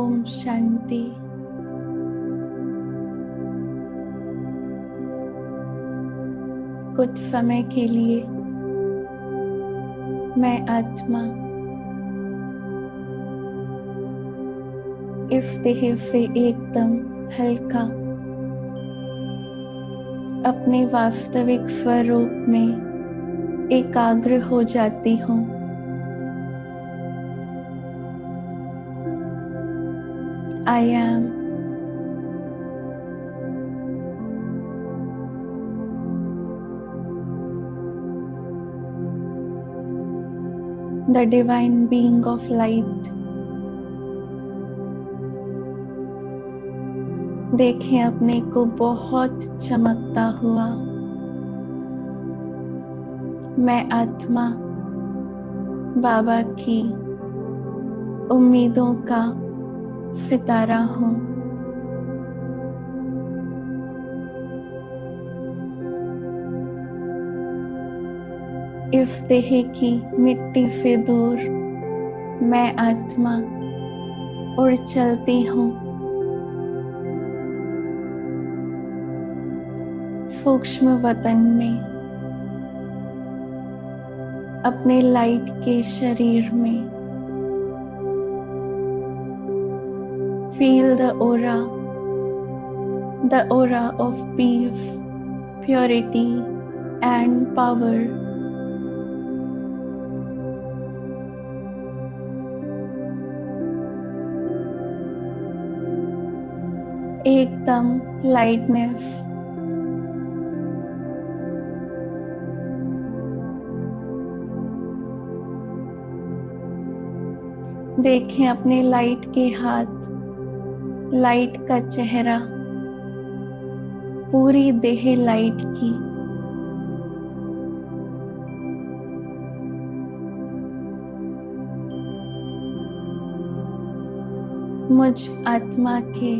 ओम शांति। कुछ समय के लिए मैं आत्मा इस देह से एकदम हल्का अपने वास्तविक स्वरूप में एकाग्र हो जाती हूँ। I am the divine being of light। देखें अपने को बहुत चमकता हुआ। मैं आत्मा बाबा की उम्मीदों का सितारा हूँ। इस देह की मिट्टी से दूर मैं आत्मा उड़ चलती हूँ। सूक्ष्म वतन में अपने लाइट के शरीर में feel the aura of peace, purity and power। एकदम लाइटनेस। देखें अपने लाइट के हाथ, लाइट का चेहरा, पूरी देह लाइट की। मुझ आत्मा के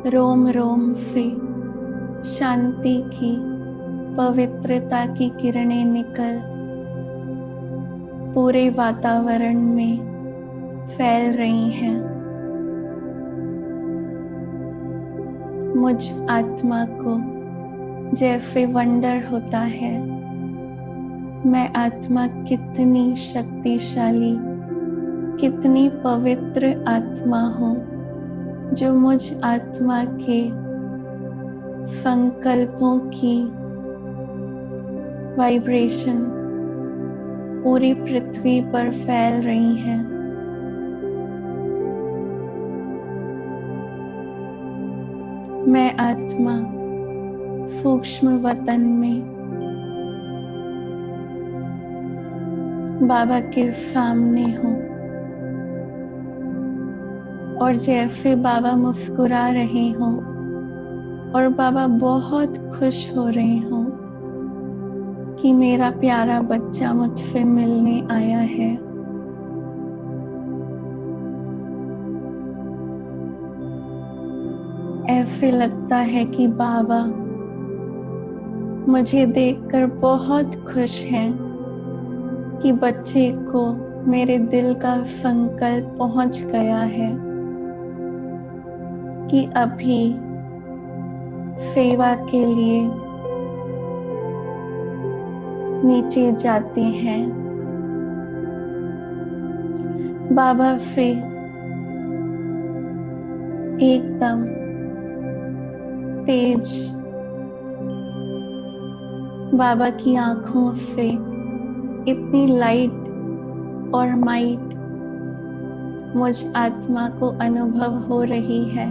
रोम रोम से शांति की, पवित्रता की किरणें निकल पूरे वातावरण में फैल रही हैं। मुझ आत्मा को जैसे वंडर होता है, मैं आत्मा कितनी शक्तिशाली, कितनी पवित्र आत्मा हूँ, जो मुझ आत्मा के संकल्पों की वाइब्रेशन पूरी पृथ्वी पर फैल रही हैं। मैं आत्मा सूक्ष्म वतन में बाबा के सामने हूँ और जैसे बाबा मुस्कुरा रहे हों और बाबा बहुत खुश हो रहे हों कि मेरा प्यारा बच्चा मुझसे मिलने आया है। ऐसे लगता है कि बाबा मुझे देखकर बहुत खुश हैं कि बच्चे को मेरे दिल का संकल्प पहुंच गया है कि अभी सेवा के लिए नीचे जाते हैं। बाबा से एकदम तेज, बाबा की आंखों से इतनी लाइट और माइट मुझ आत्मा को अनुभव हो रही है,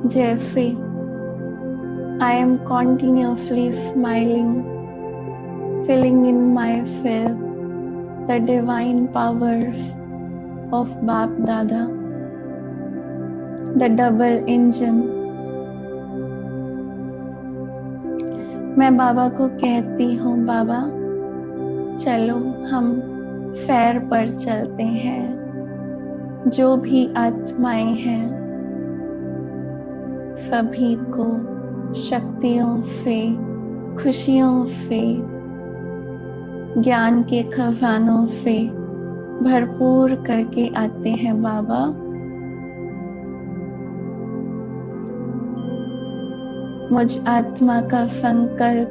जैसे I am continuously smiling, filling in myself the divine powers of Baap Dada, the double engine। मैं बाबा को कहती हूँ, बाबा चलो हम सैर पर चलते हैं। जो भी आत्माएं हैं सभी को शक्तियों से, खुशियों से, ज्ञान के खजानों से भरपूर करके आते हैं बाबा। मुझ आत्मा का संकल्प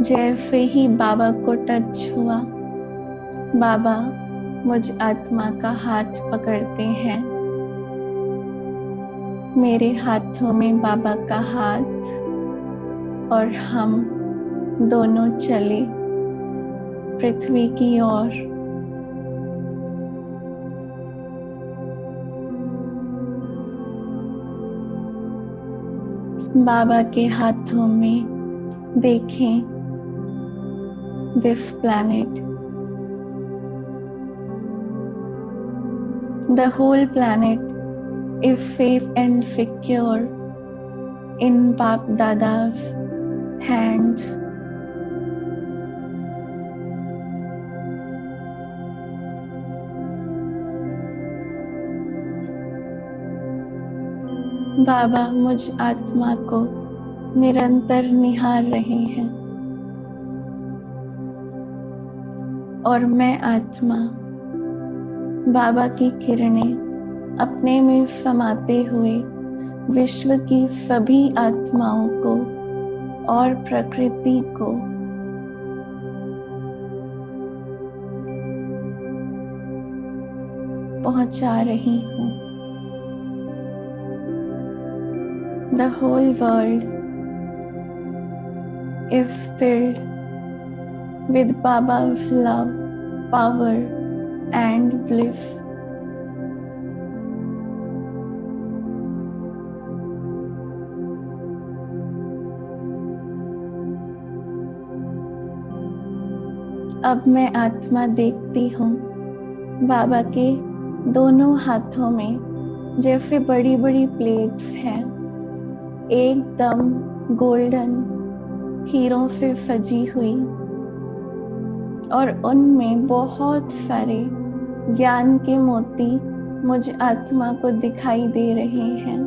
जैसे ही बाबा को टच हुआ, बाबा मुझ आत्मा का हाथ पकड़ते हैं। मेरे हाथों में बाबा का हाथ और हम दोनों चले पृथ्वी की ओर। बाबा के हाथों में देखें this planet, the whole planet is safe and secure in Baap Dada's hands. Baba मुझ आत्मा को निरंतर निहार रहे हैं और मैं आत्मा बाबा की किरणें अपने में समाते हुए विश्व की सभी आत्माओं को और प्रकृति को पहुंचा रही हूँ। The whole world is filled with Baba's love, power and bliss. अब मैं आत्मा देखती हूँ बाबा के दोनों हाथों में जैसे बड़ी बड़ी प्लेट्स हैं, एकदम गोल्डन हीरों से सजी हुई, और उनमें बहुत सारे ज्ञान के मोती मुझ आत्मा को दिखाई दे रहे हैं।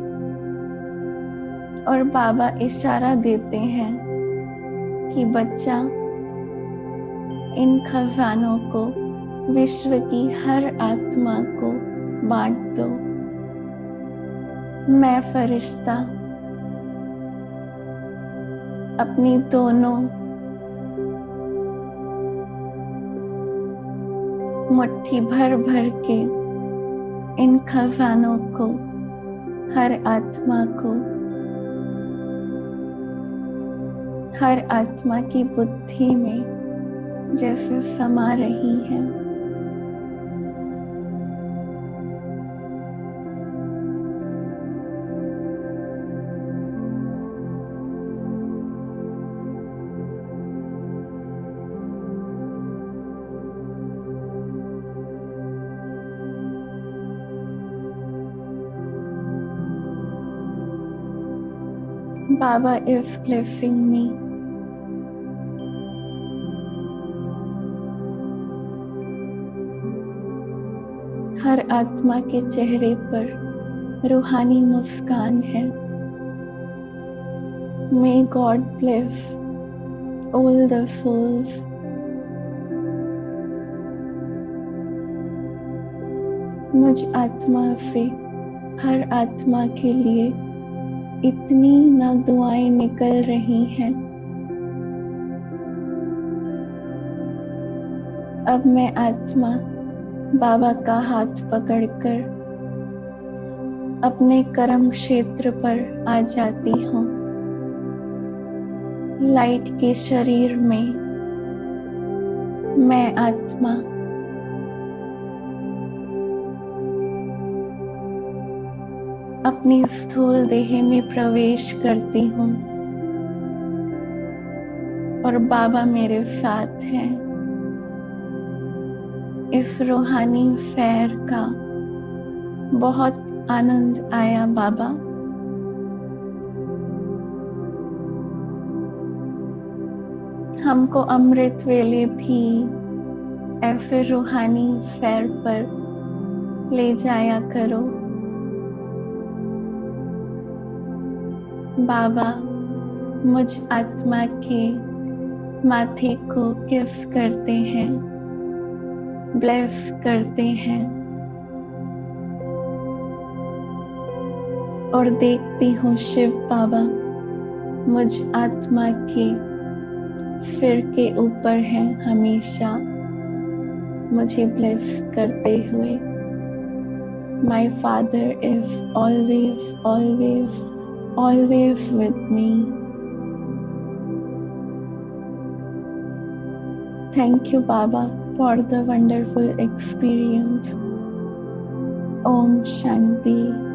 और बाबा इशारा देते हैं कि बच्चा, इन खजानों को विश्व की हर आत्मा को बांट दो। मैं फरिश्ता अपनी दोनों मुट्ठी भर भर के इन खजानों को हर आत्मा की बुद्धि में जैसे समा रही है। Baba is blessing me. हर आत्मा के चेहरे पर रूहानी मुस्कान है। May God bless all the souls. मुझ आत्मा से हर आत्मा के लिए इतनी ना दुआएं निकल रही हैं। अब मैं आत्मा बाबा का हाथ पकड़कर अपने कर्म क्षेत्र पर आ जाती हूँ। लाइट के शरीर में मैं आत्मा अपनी स्थूल देह में प्रवेश करती हूँ और बाबा मेरे साथ हैं। इस रूहानी सैर का बहुत आनंद आया बाबा। हमको अमृत वेले भी ऐसे रूहानी सैर पर ले जाया करो। बाबा मुझ आत्मा के माथे को किस करते हैं, ब्लेस करते हैं और देखती हूँ शिव बाबा मुझ आत्मा के सिर के ऊपर है हमेशा मुझे ब्लेस करते हुए। My Father is always, always, always with me. Thank you, Baba, for the wonderful experience. Om Shanti.